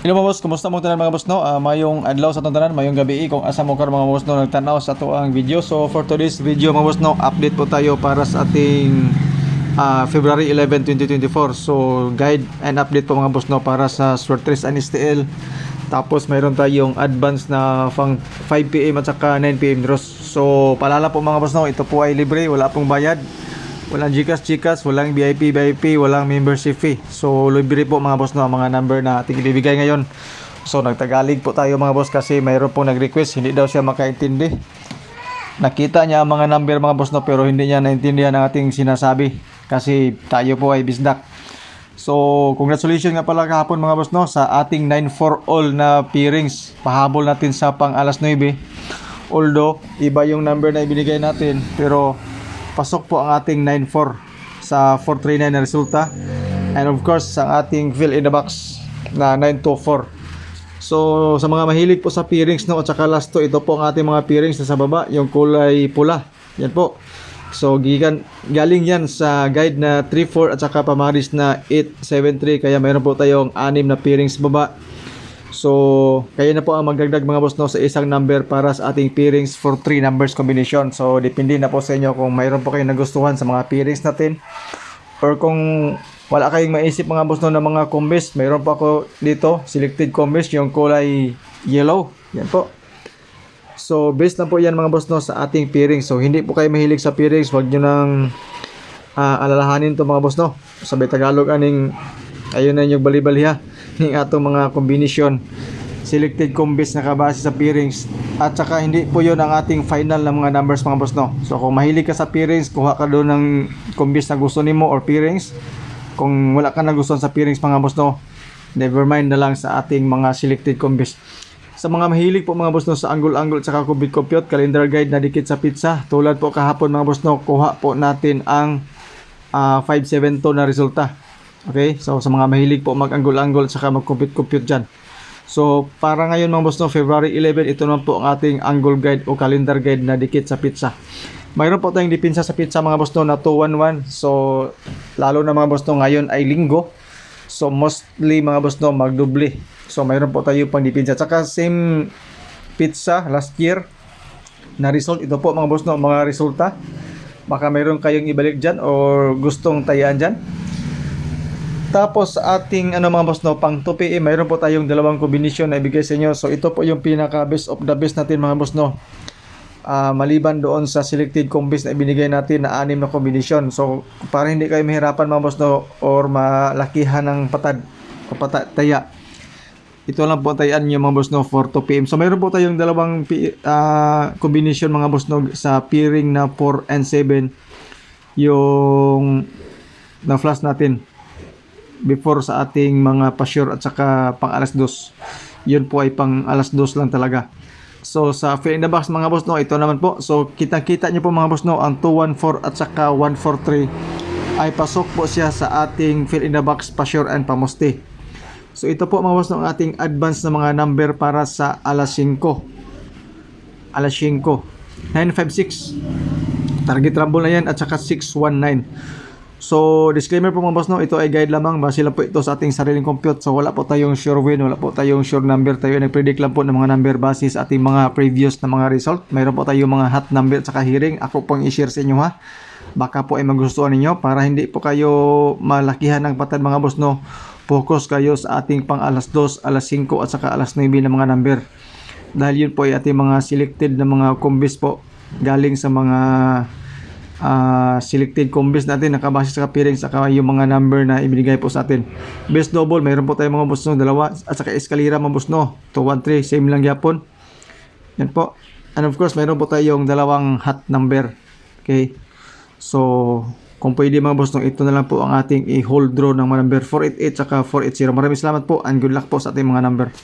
Hello mga boss, kumusta mo tanan mga boss no? Mayong adlaw sa tanan, mayong gabi kung asa mo karon mga boss no nagtanaw sa ato ang video. So for today's video mga boss no, update po tayo para sa ating February 11, 2024. So guide and update po mga boss no para sa Swertres and STL. Tapos mayroon tayong advance na pang 5 PM at saka 9 PM draws. So paalala po mga boss no, ito po ay libre, wala pong bayad. Walang GCash, walang VIP, walang membership fee. So, libre po mga boss no, mga number na ating ibibigay ngayon. So, nagtagalig po tayo mga boss kasi mayroon pong nag-request, hindi daw siya makaintindi. Nakita niya ang mga number mga boss no, pero hindi niya naintindihan ang ating sinasabi kasi tayo po ay bisdak. So, congratulations nga pala kahapon mga boss no sa ating 9 for all na pairings. Pahabol natin sa pang alas 9. Although, iba yung number na ibinigay natin, pero pasok po ang ating 9-4 sa 439 na resulta. And of course, ang ating fill in the box na 924. So, sa mga mahilig po sa pairings no, at saka last to, ito po ang ating mga pairings na sa baba, yung kulay pula. Yan po. So, galing yan sa guide na 3-4 at saka pamaris na 8-7-3. Kaya mayroon po tayong 6 na pairings sa baba. So, kaya na po ang magdagdag mga boss no sa isang number para sa ating pairings for 3 numbers combination. So, depende na po sa inyo kung mayroon po kayong nagustuhan sa mga pairings natin. Or kung wala kayong maisip mga boss no na mga combis, mayroon po ako dito, selected combis, yung kulay yellow. Yan po. So, based na po yan mga boss no sa ating pairings. So, hindi po kayo mahilig sa pairings, wag nyo nang alalahanin to mga boss no. Sabi Tagalog aning, ayun na yung bali-bali ha. Ng atong mga combination selected combis na kabase sa pairings, at saka hindi po yun ang ating final na mga numbers mga boss no. So kung mahilig ka sa pairings, kuha ka doon ng combis na gusto nimo or pairings. Kung wala ka na gusto sa pairings mga boss no, never mind na lang sa ating mga selected combis. Sa mga mahilig po mga boss no sa angle at saka compute, calendar guide na dikit sa pizza, tulad po kahapon mga boss no, kuha po natin ang 572 na resulta. Okay, so sa mga mahilig po mag-angle at saka mag-compute dyan. So, para ngayon mga boss no, February 11, ito naman po ang ating angle guide o calendar guide na dikit sa pizza. Mayroon po tayong dipinsa sa pizza mga boss no na 211. So, lalo na mga boss no, ngayon ay linggo. So, mostly mga boss no, magdubli. So, mayroon po tayo pang dipinsa. Tsaka same pizza last year na result. Ito po mga boss no, mga resulta. Baka mayroon kayong ibalik dyan or gustong tayaan dyan. Tapos sa ating mga boss no, pang 2 PM, mayroon po tayong dalawang combination na ibigay sa inyo. So ito po yung pinaka best of the best natin mga boss no. Maliban doon sa selected combis na ibinigay natin na 6 na combination. So para hindi kayo mahirapan mga boss no or malakihan ng patad o taya, ito lang po tayan nyo mga boss no for 2 PM. So mayroon po tayong dalawang combination mga boss no sa pairing na 4 and 7 yung na flash natin before sa ating mga pa-sure at saka pang alas 2. Yun po ay pang alas 2 lang talaga. So sa fill in the box mga boss no, ito naman po. So kitang-kita nyo po mga boss no, ang 214 at saka 143 ay pasok po siya sa ating fill in the box pa-sure and pamusti. So ito po mga boss no, ang ating advance na mga number para sa alas 5. Alas 5. 956. Target rumble na yan at saka 619. So, disclaimer po mga boss no, ito ay guide lamang, base lang po ito sa ating sariling compute. So, wala po tayong sure win, wala po tayong sure number. Tayo ay nag-predict lang po ng mga number base sa ating mga previous na mga result. Mayroon po tayong mga hot number at saka hearing. Ako pong i-share sa inyo ha. Baka po ay magustuhan ninyo para hindi po kayo malakihan ng patad mga boss no. Focus kayo sa ating pang alas 2, alas 5 at saka alas 9 na mga number. Dahil yun po ay ating mga selected na mga combis po galing sa mga selected combis natin nakabase sa pairings saka yung mga number na ibinigay po sa atin. Best double, mayroon po tayong mga boss no, dalawa at saka eskalera mga boss no, 213, same lang yapon. Yan po. And of course, mayroon po tayong dalawang hot number. Okay. So, kung pwede mga boss no, ito na lang po ang ating i-hold draw ng mga number 488 saka 480. Maraming salamat po and good luck po sa ating mga number.